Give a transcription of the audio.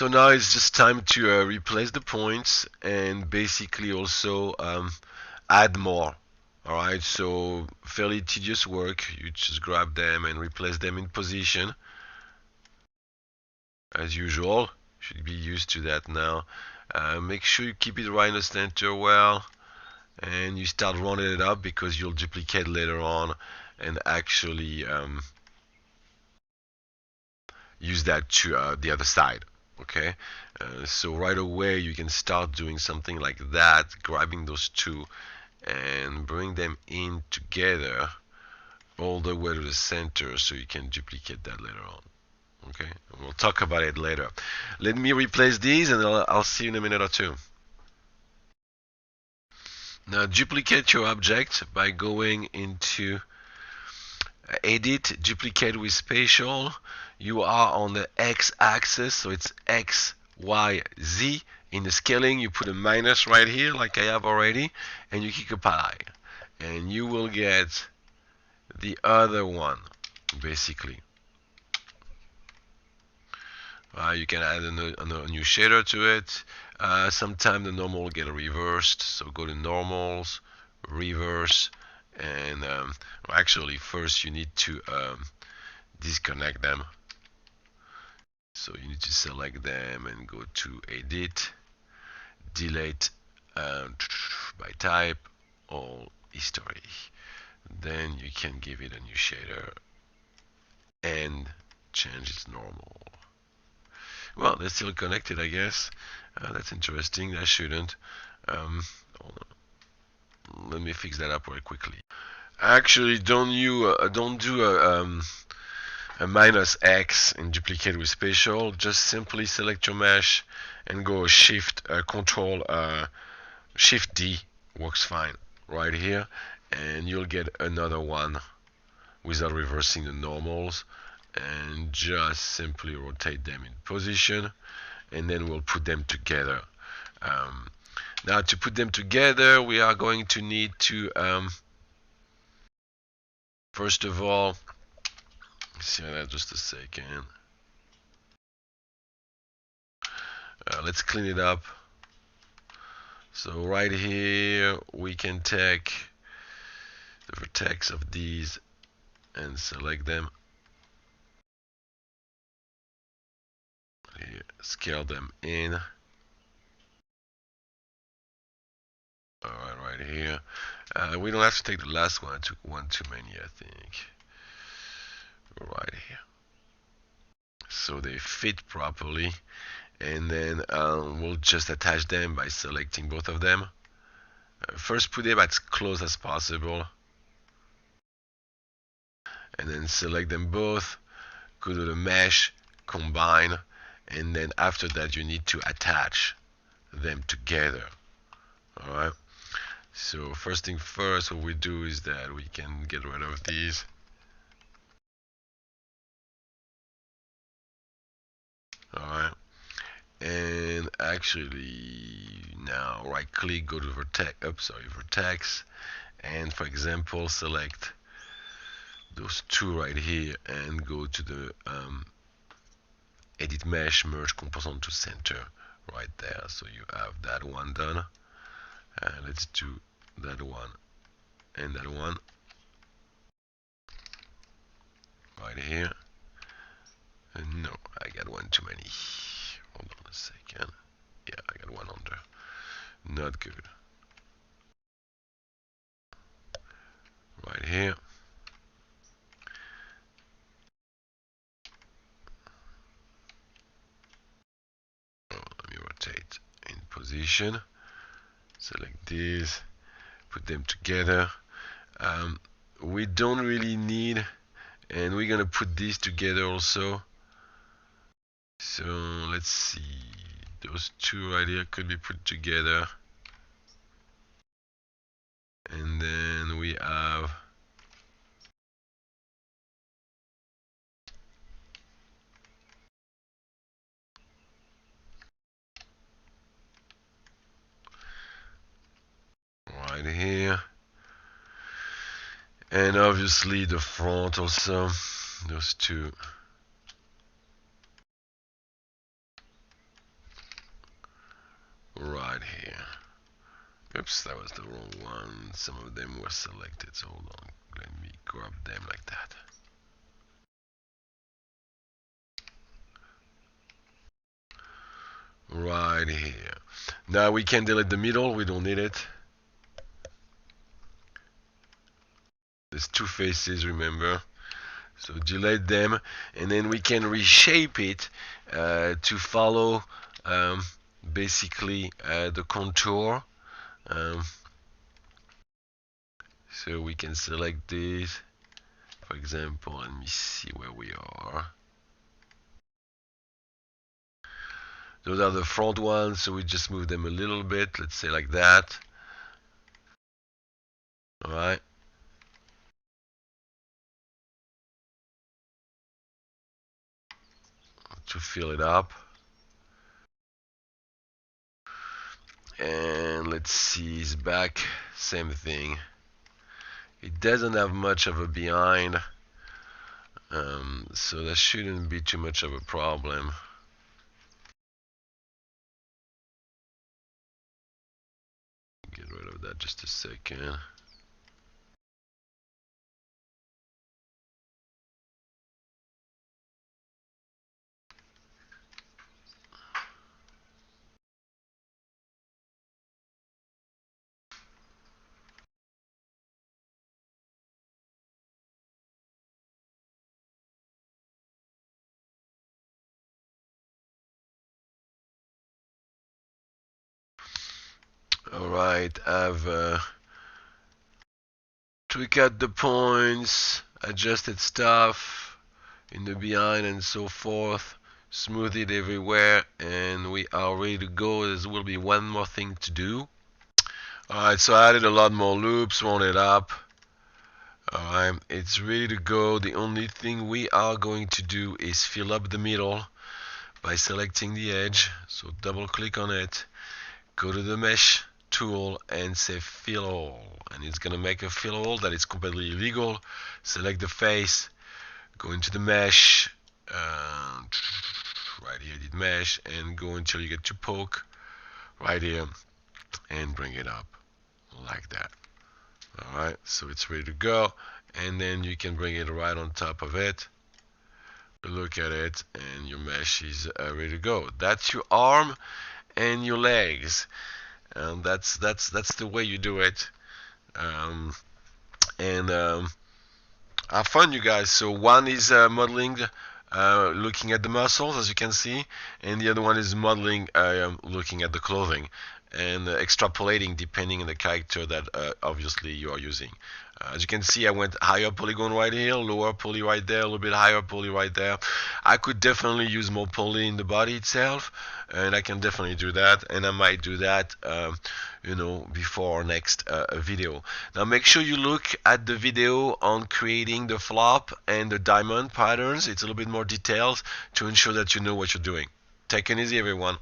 So now it's just time to replace the points and basically also add more. Alright, so fairly tedious work. You just grab them and replace them in position. As usual, should be used to that now. Make sure you keep it right in the center well, and you start running it up because you'll duplicate later on and actually use that to the other side. Okay, so right away you can start doing something like that, grabbing those two and bring them in together all the way to the center so you can duplicate that later on. Okay, we'll talk about it later. Let me replace these and I'll see you in a minute or two. Now duplicate your object by going into edit, duplicate with spatial. You are on the x-axis, so it's x, y, z. In the scaling, you put a minus right here, like I have already, and you click apply, and you will get the other one, basically. You can add a new shader to it. Sometimes the normal will get reversed, so go to normals, reverse, and actually first you need to disconnect them. So you need to select them and go to edit, delete by type, all history. Then you can give it a new shader and change its normal. Well, they're still connected, I guess. That's interesting. That shouldn't. Let me fix that up very quickly. Actually, don't do a minus X and duplicate with spatial. Just simply select your mesh and go Shift Control Shift D. Works fine right here, and you'll get another one without reversing the normals. And just simply rotate them in position, and then we'll put them together. Now to put them together, we are going to need to first of all, see that just a second. Let's clean it up. So right here we can take the vertex of these and select them. Here, scale them in. Alright, right here. We don't have to take the last one. I took one too many, I think. Right here. So they fit properly. And then we'll just attach them by selecting both of them. First put them as close as possible. And then select them both. Go to the mesh, combine. And then after that you need to attach them together. Alright. So first thing first, what we do is that we can get rid of these. Alright. And actually now right click, go to vertex, and for example select those two right here and go to the edit mesh, merge composite to center right there. So you have that one done. Let's do that one and that one right here. No, I got one too many. Hold on a second. Yeah, I got one under. Not good. Right here. Let me rotate in position. Select these. Put them together. We don't really need, and we're gonna put these together also. So let's see, those two right here could be put together, and then we have right here, and obviously the front also, those two. Oops, that was the wrong one. Some of them were selected, so hold on. Let me grab them like that. Right here. Now we can delete the middle, we don't need it. There's two faces, remember? So delete them, and then we can reshape it to follow basically the contour. So we can select this. For example, let me see where we are. Those are the front ones, so we just move them a little bit, let's say like that. Alright. To fill it up. And let's see his back, same thing. It doesn't have much of a behind, so that shouldn't be too much of a problem. Get rid of that just a second. Alright, I've tweaked out the points, adjusted stuff in the behind and so forth, smooth it everywhere, and we are ready to go. There will be one more thing to do. Alright, so I added a lot more loops, wound it up. Alright, it's ready to go. The only thing we are going to do is fill up the middle by selecting the edge. So double click on it, go to the mesh tool and say fill all, and it's gonna make a fill all that is completely illegal. Select the face, go into the mesh, right here did mesh, and go until you get to poke right here and bring it up like that. Alright, so it's ready to go, and then you can bring it right on top of it. Look at it, and your mesh is ready to go. That's your arm and your legs, and that's the way you do it. And have fun, you guys. So one is modeling, looking at the muscles, as you can see, and the other one is modeling, looking at the clothing, and extrapolating depending on the character that obviously you are using. As you can see, I went higher polygon right here, lower poly right there, a little bit higher poly right there. I could definitely use more poly in the body itself, and I can definitely do that, and I might do that before our next video. Now make sure you look at the video on creating the flop and the diamond patterns. It's a little bit more details to ensure that you know what you're doing. Take it easy, everyone.